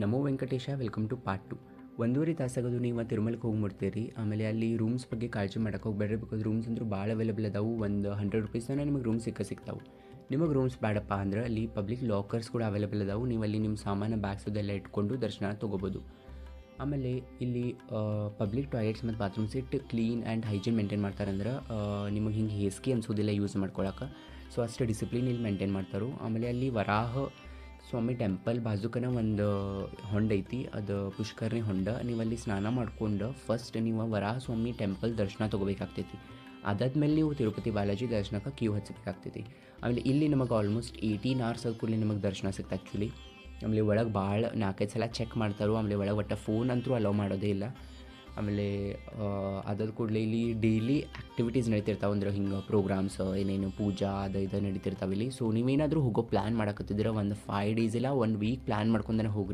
Namo Venkatesha, welcome to part 2. 1.5 ತಾಸಾಗೋದು ನೀವು ತಿರುಮಲಕ್ಕೆ ಹೋಗಿ ಮುಟ್ತೀರಿ. ಆಮೇಲೆ ಅಲ್ಲಿ ರೂಮ್ಸ್ ಬಗ್ಗೆ ಕಾಳಜಿ ಮಾಡೋಕೆ ಹೋಗ್ಬೇಡ್ರಿ. ಬಿಕಾಸ್ ರೂಮ್ಸ್ ಅಂದರೂ ಭಾಳ ಅವೈಲೇಬಲ್ ಅದಾವು. ಒಂದು 100 ರುಪೀಸ್ನ ನಿಮಗೆ ರೂಮ್ ಸಿಗ್ತಾವೆ. ನಿಮಗೆ ರೂಮ್ಸ್ ಬೇಡಪ್ಪ ಅಂದ್ರೆ ಅಲ್ಲಿ ಪಬ್ಲಿಕ್ ಲಾಕರ್ಸ್ ಕೂಡ ಅವೈಲೇಬಲ್ ಅದಾವೆ. ನೀವು ಅಲ್ಲಿ ನಿಮ್ಮ ಸಾಮಾನು ಬ್ಯಾಗ್ಸ್ ಅದೆಲ್ಲ ಇಟ್ಕೊಂಡು ದರ್ಶನ ತೊಗೋಬೋದು. ಆಮೇಲೆ ಇಲ್ಲಿ ಪಬ್ಲಿಕ್ ಟಾಯ್ಲೆಟ್ಸ್ ಮತ್ತು ಬಾತ್ರೂಮ್ಸ್ ಇಟ್ಟು ಕ್ಲೀನ್ ಆ್ಯಂಡ್ ಹೈಜೀನ್ ಮೇಂಟೈನ್ ಮಾಡ್ತಾರಂದ್ರೆ ನಿಮಗೆ ಹಿಂಗೆ ಹೇಸಿಗೆ ಅನ್ಸೋದಿಲ್ಲ ಯೂಸ್ ಮಾಡ್ಕೊಳಕ್ಕೆ. ಸೊ ಅಷ್ಟು ಡಿಸಿಪ್ಲಿನ್ ಇಲ್ಲಿ ಮೇಂಟೈನ್ ಮಾಡ್ತಾರೆ. ಆಮೇಲೆ ಅಲ್ಲಿ ವರಾಹ ಸ್ವಾಮಿ ಟೆಂಪಲ್ ಬಾಜುಕನ ಒಂದು ಹೊಂಡ ಐತಿ, ಅದು ಪುಷ್ಕರ್ಣಿ ಹೊಂಡ. ನೀವು ಅಲ್ಲಿ ಸ್ನಾನ ಮಾಡ್ಕೊಂಡು ಫಸ್ಟ್ ನೀವು ವರಾಹ ಸ್ವಾಮಿ ಟೆಂಪಲ್ ದರ್ಶನ ತೊಗೋಬೇಕಾಗ್ತೈತಿ. ಅದಾದ್ಮೇಲೆ ನೀವು ತಿರುಪತಿ ಬಾಲಾಜಿ ದರ್ಶನಕ್ಕೆ ಕ್ಯೂ ಹಚ್ಚಬೇಕಾಗ್ತೈತಿ. ಆಮೇಲೆ ಇಲ್ಲಿ ನಮಗೆ ಆಲ್ಮೋಸ್ಟ್ 18 hours ಆದ ಕೂಡಲೇ ನಿಮಗೆ ದರ್ಶನ ಸಿಗ್ತಾ ಆ್ಯಕ್ಚುಲಿ. ಆಮೇಲೆ ಒಳಗೆ ಭಾಳ 4-5 ಸಲ ಚೆಕ್ ಮಾಡ್ತಾರೆ. ಆಮೇಲೆ ಒಳಗೆ ಒಟ್ಟು ಫೋನ್ ಅಂತೂ ಅಲೋ ಮಾಡೋದೇ ಇಲ್ಲ. ಆಮೇಲೆ ಅದಾದ ಕೂಡಲೇ ಇಲ್ಲಿ ಡೈಲಿ ಆ್ಯಕ್ಟಿವಿಟೀಸ್ ನಡೀತಿರ್ತಾವೆ. ಅಂದ್ರೆ ಹಿಂಗೆ ಪ್ರೋಗ್ರಾಮ್ಸ್ ಏನೇನು ಪೂಜಾ ಇದು ನಡೀತಿರ್ತಾವೆ ಇಲ್ಲಿ. ಸೊ ನೀವೇನಾದರೂ ಹೋಗೋ ಪ್ಲ್ಯಾನ್ ಮಾಡಕತ್ತಿದ್ರೆ ಒಂದು 5 days ಇಲ್ಲ 1 week ಪ್ಲ್ಯಾನ್ ಮಾಡ್ಕೊಂಡೇ ಹೋಗ್ರಿ.